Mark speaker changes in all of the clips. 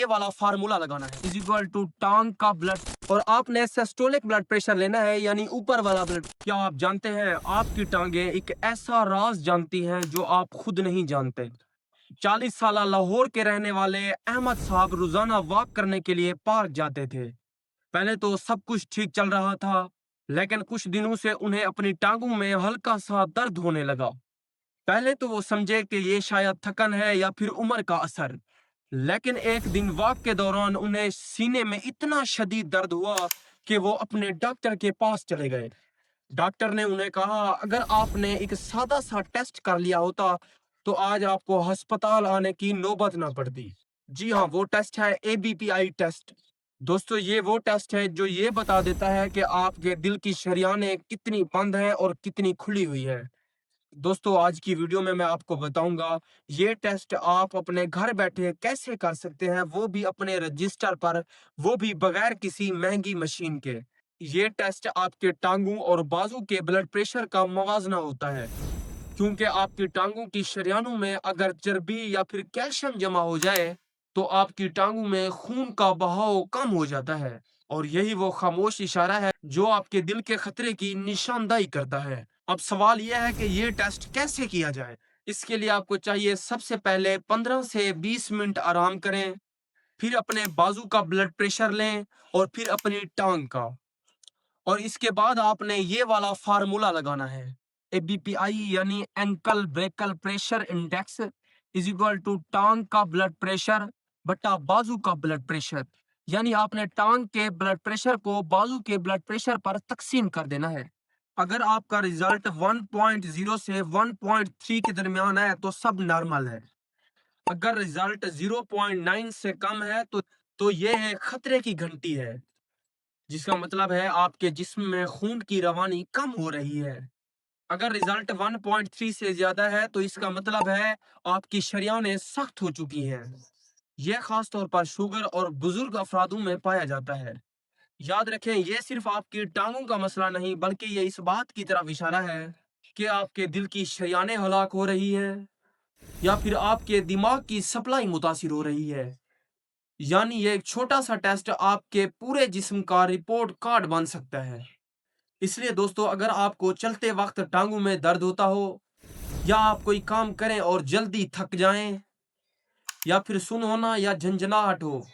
Speaker 1: ये वाला फार्मूला लगाना है इज इक्वल टू टांग का ब्लड और आपने सिस्टोलिक ब्लड प्रेशर लेना है यानी ऊपर वाला ब्लड। क्या आप जानते हैं आपकी टांगें एक ऐसा राज जानती हैं जो आप खुद नहीं जानते। 40 साल लाहौर के रहने वाले अहमद साहब रोजाना वॉक करने के लिए पार्क जाते थे। पहले तो सब कुछ ठीक चल रहा था, लेकिन कुछ दिनों से उन्हें अपनी टांगों में हल्का सा दर्द होने लगा। पहले तो वो समझे कि ये शायद थकन है या फिर उम्र का असर, लेकिन एक दिन वॉक के दौरान उन्हें सीने में इतना शदीद दर्द हुआ कि वो अपने डॉक्टर के पास चले गए। डॉक्टर ने उन्हें कहा अगर आपने एक सादा सा टेस्ट कर लिया होता तो आज आपको अस्पताल आने की नौबत ना पड़ती। जी हाँ, वो टेस्ट है एबीपीआई टेस्ट। दोस्तों, ये वो टेस्ट है जो ये बता देता है कि आपके दिल की शरियानें कितनी बंद हैं और कितनी खुली हुई है। दोस्तों, आज की वीडियो में मैं आपको बताऊंगा ये टेस्ट आप अपने घर बैठे कैसे कर सकते हैं, वो भी अपने रजिस्टर पर, वो भी बगैर किसी महंगी मशीन के। ये टेस्ट आपके टांगों और बाजू के ब्लड प्रेशर का मवाजना होता है, क्योंकि आपकी टांगों की शरियानों में अगर चर्बी या फिर कैल्शियम जमा हो जाए तो आपकी टांगों में खून का बहाव कम हो जाता है और यही वो खामोश इशारा है जो आपके दिल के खतरे की निशानदाही करता है। अब सवाल यह है कि ये टेस्ट कैसे किया जाए। इसके लिए आपको चाहिए सबसे पहले 15 से 20 मिनट आराम करें, फिर अपने बाजू का ब्लड प्रेशर लें और फिर अपनी टांग का, और इसके बाद आपने ये वाला फार्मूला लगाना है एबीपीआई यानी ankle brachial pressure index is equal to टांग का ब्लड प्रेशर बटा बाजू का ब्लड प्रेशर। यानी आपने टांग के ब्लड प्रेशर को बाजू के ब्लड प्रेशर पर तकसीम कर देना है। अगर आपका रिजल्ट 1.0 से 1.3 के दरमियान है तो सब नॉर्मल है। अगर रिजल्ट 0.9 से कम है तो ये है खतरे की घंटी है, जिसका मतलब है आपके जिस्म में खून की रवानी कम हो रही है। अगर रिजल्ट 1.3 से ज्यादा है तो इसका मतलब है आपकी शरियानें सख्त हो चुकी हैं। यह खास तौर पर शुगर और बुजुर्ग अफरादों में पाया जाता है। याद रखें, यह सिर्फ आपकी टांगों का मसला नहीं बल्कि ये इस बात की तरफ इशारा है कि आपके दिल की शरियानें हलाक हो रही हैं या फिर आपके दिमाग की सप्लाई मुतासिर हो रही है। यानी ये एक छोटा सा टेस्ट आपके पूरे जिस्म का रिपोर्ट कार्ड बन सकता है। इसलिए दोस्तों, अगर आपको चलते वक्त टांगों में दर्द होता हो या आप कोई काम करें और जल्दी थक जाएं या फिर सुन होना या झंझनाहट हो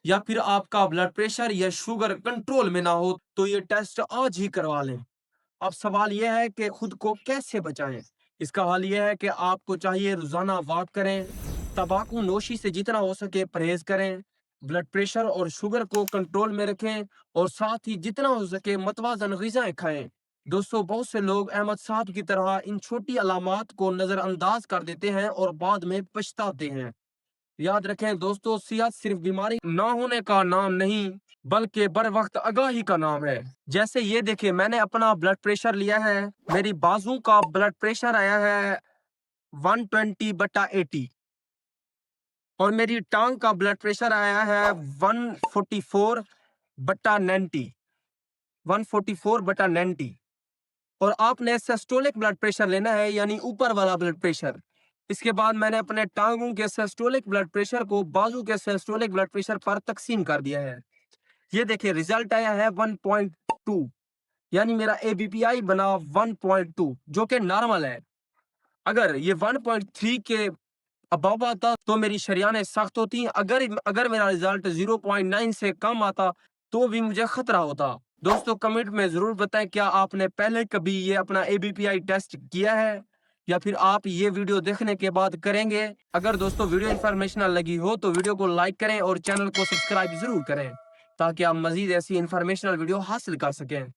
Speaker 1: या फिर आपका ब्लड प्रेशर या शुगर कंट्रोल में ना हो तो ये टेस्ट आज ही करवा लें। अब सवाल यह है कि खुद को कैसे बचाएं। इसका हल यह है कि आपको चाहिए रोजाना वॉक करें, तंबाकू नोशी से जितना हो सके परहेज करें, ब्लड प्रेशर और शुगर को कंट्रोल में रखें और साथ ही जितना हो सके मतवाजन ग़िज़ाएं खाएं। दोस्तों, बहुत से लोग अहमद साहब की तरह इन छोटी अलामात को नजरअंदाज कर देते हैं और बाद में पछताते हैं। याद रखें दोस्तों, सेहत सिर्फ बीमारी ना होने का नाम नहीं बल्कि बर वक्त आगाही का नाम है। जैसे ये देखिए, मैंने अपना ब्लड प्रेशर लिया है, मेरी बाजू का ब्लड प्रेशर आया है 120/80 और मेरी टांग का ब्लड प्रेशर आया है 144/90 144/90 और आपने सिस्टोलिक ब्लड प्रेशर लेना है यानी ऊपर वाला ब्लड प्रेशर। इसके बाद मैंने अपने टांगों के सिस्टोलिक ब्लड प्रेशर को बाजू के सिस्टोलिक ब्लड प्रेशर पर तकसीम कर दिया है। ये देखिए, रिजल्ट आया है 1.2 यानी मेरा एबीपीआई बना 1.2 जो कि नॉर्मल है। अगर ये 1.3 के अबव आता तो मेरी शरियानें सख्त होती। अगर अगर मेरा रिजल्ट 0.9 से कम आता तो भी मुझे खतरा होता। दोस्तों, कमेंट में जरूर बताएं क्या आपने पहले कभी ये अपना एबीपीआई टेस्ट किया है या फिर आप ये वीडियो देखने के बाद करेंगे। अगर दोस्तों वीडियो इंफॉर्मेशनल लगी हो तो वीडियो को लाइक करें और चैनल को सब्सक्राइब जरूर करें ताकि आप मजीद ऐसी इंफॉर्मेशनल वीडियो हासिल कर सकें।